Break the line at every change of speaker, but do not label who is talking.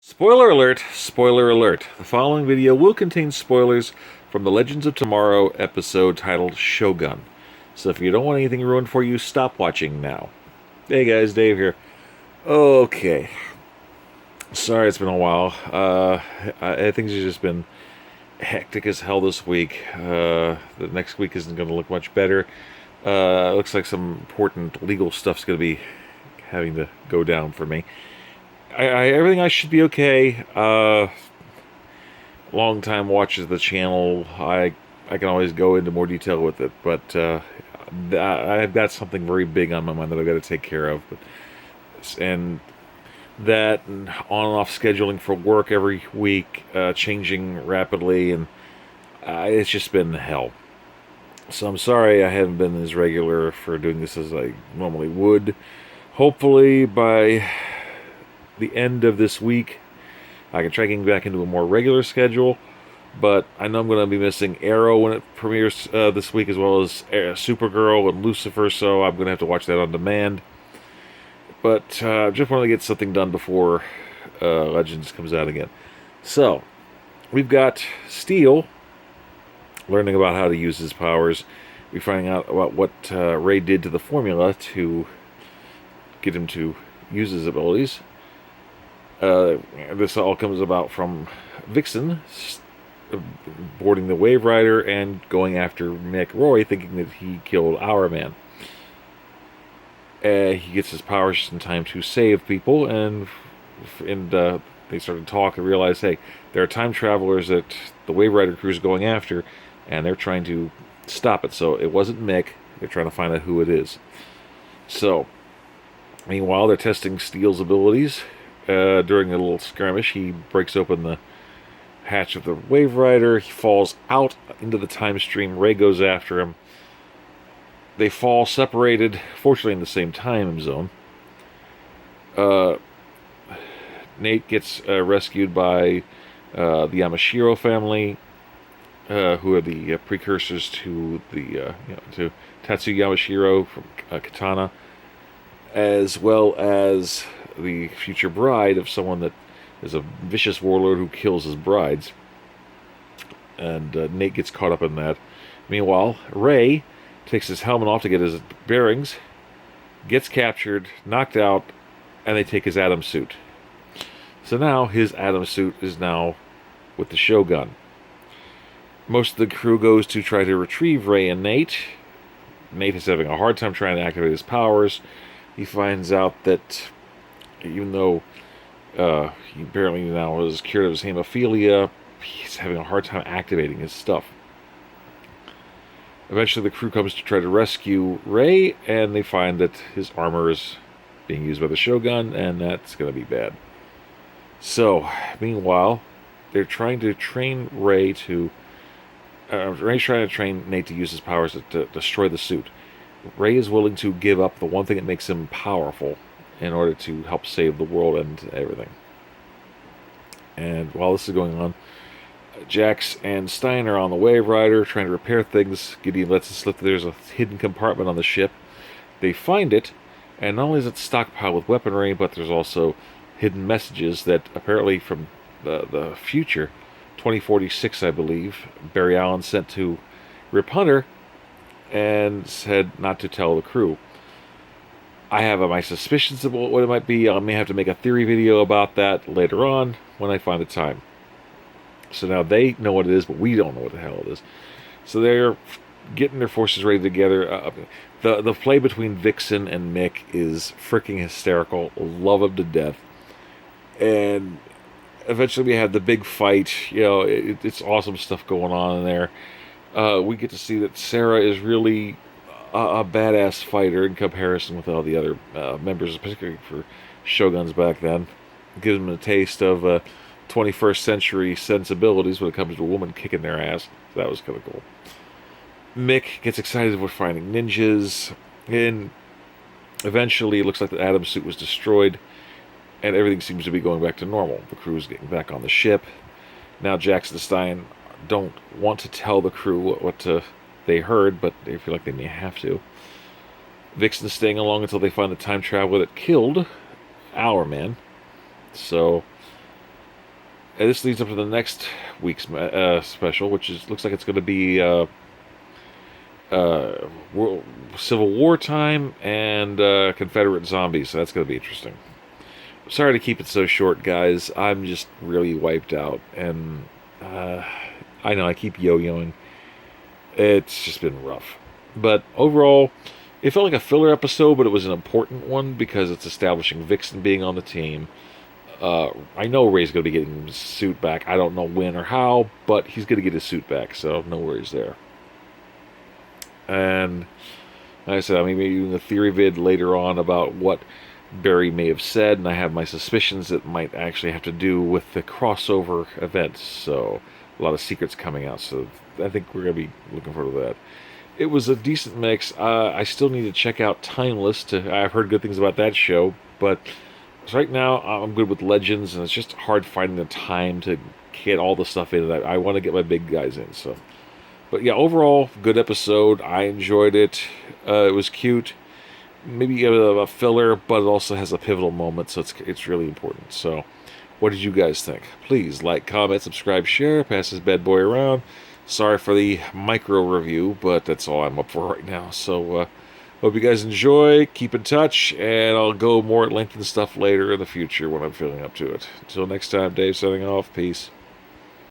Spoiler alert, spoiler alert. The following video will contain spoilers from the Legends of Tomorrow episode titled Shogun. So if you don't want anything ruined for you, stop watching now. Hey guys, Dave here. Okay. Sorry it's been a while. I think it's just been hectic as hell this week. The next week isn't going to look much better. Looks like some important legal stuff's going to be having to go down for me. Everything I should be okay. Long time watches of the channel. I can always go into more detail with it, but I've got something very big on my mind that I've got to take care of. And that and on and off scheduling for work every week, changing rapidly, and it's just been hell. So I'm sorry I haven't been as regular for doing this as I normally would. Hopefully by the end of this week I can try getting back into a more regular schedule, but I know I'm going to be missing Arrow when it premieres this week, as well as Supergirl and Lucifer, so I'm going to have to watch that on demand. But just want to get something done before Legends comes out again. So we've got Steel learning about how to use his powers. We're finding out about what Ray did to the formula to get him to use his abilities. This all comes about from Vixen boarding the Wave Rider and going after Mick Roy, thinking that he killed Our Man. He gets his powers just in time to save people, and they start to talk and realize, hey, there are time travelers that the Wave Rider crew is going after, and they're trying to stop it. So it wasn't Mick. They're trying to find out who it is. So, meanwhile, they're testing Steel's abilities. During a little skirmish, he breaks open the hatch of the Wave Rider. He falls out into the time stream. Ray goes after him. They fall separated, fortunately in the same time zone. Nate gets rescued by the Yamashiro family, who are the precursors to the to Tatsuya Yamashiro from Katana, as well as the future bride of someone that is a vicious warlord who kills his brides. And Nate gets caught up in that. Meanwhile, Ray takes his helmet off to get his bearings, gets captured, knocked out, and they take his Atom suit. So now his Atom suit is now with the Shogun. Most of the crew goes to try to retrieve Ray and Nate. Nate is having a hard time trying to activate his powers. He finds out that even though he apparently now is cured of his hemophilia, he's having a hard time activating his stuff. Eventually the crew comes to try to rescue Ray, and they find that his armor is being used by the Shogun, and that's going to be bad. So, meanwhile, they're trying to train Ray's trying to train Nate to use his powers to destroy the suit. Ray is willing to give up the one thing that makes him powerful in order to help save the world and everything. And while this is going on, Jax and Stein are on the Wave Rider trying to repair things. Gideon lets it slip that there's a hidden compartment on the ship. They find it, and not only is it stockpiled with weaponry, but there's also hidden messages that apparently from the future, 2046 I believe, Barry Allen sent to Rip Hunter and said not to tell the crew. I have my suspicions about what it might be. I may have to make a theory video about that later on when I find the time. So now they know what it is, but we don't know what the hell it is. So they're getting their forces ready together. The play between Vixen and Mick is freaking hysterical. Love him to death. And eventually we have the big fight. It's awesome stuff going on in there. We get to see that Sarah is really a badass fighter in comparison with all the other members, particularly for Shoguns back then. It gives them a taste of 21st century sensibilities when it comes to a woman kicking their ass. So that was kind of cool. Mick gets excited with finding ninjas, and eventually it looks like the Atom suit was destroyed, and everything seems to be going back to normal. The crew's getting back on the ship. Now Jax and Stein don't want to tell the crew what they heard, but they feel like they may have to. Vixen's staying along until they find the time traveler that killed Our Man. So And this leads up to the next week's special, which looks like it's going to be uh, Civil War time and Confederate zombies. So that's going to be interesting. Sorry to keep it so short, guys. I'm just really wiped out, and I know I keep yo-yoing. It's just been rough, but overall, it felt like a filler episode, but it was an important one because it's establishing Vixen being on the team. I know Ray's going to be getting his suit back. I don't know when or how, but he's going to get his suit back, so no worries there. And like I said, I mean, maybe doing a theory vid later on about what Barry may have said, and I have my suspicions it might actually have to do with the crossover event. So a lot of secrets coming out. So I think we're going to be looking forward to that. It was a decent mix. I still need to check out Timeless. I've heard good things about that show, but right now I'm good with Legends, and it's just hard finding the time to get all the stuff in that I want to get my big guys in. So, but yeah, overall, good episode. I enjoyed it. It was cute. Maybe a bit of a filler, but it also has a pivotal moment, so it's really important. So, what did you guys think? Please like, comment, subscribe, share, pass this bad boy around. Sorry for the micro review, but that's all I'm up for right now. So, hope you guys enjoy. Keep in touch, and I'll go more at length and stuff later in the future when I'm feeling up to it. Until next time, Dave signing off. Peace.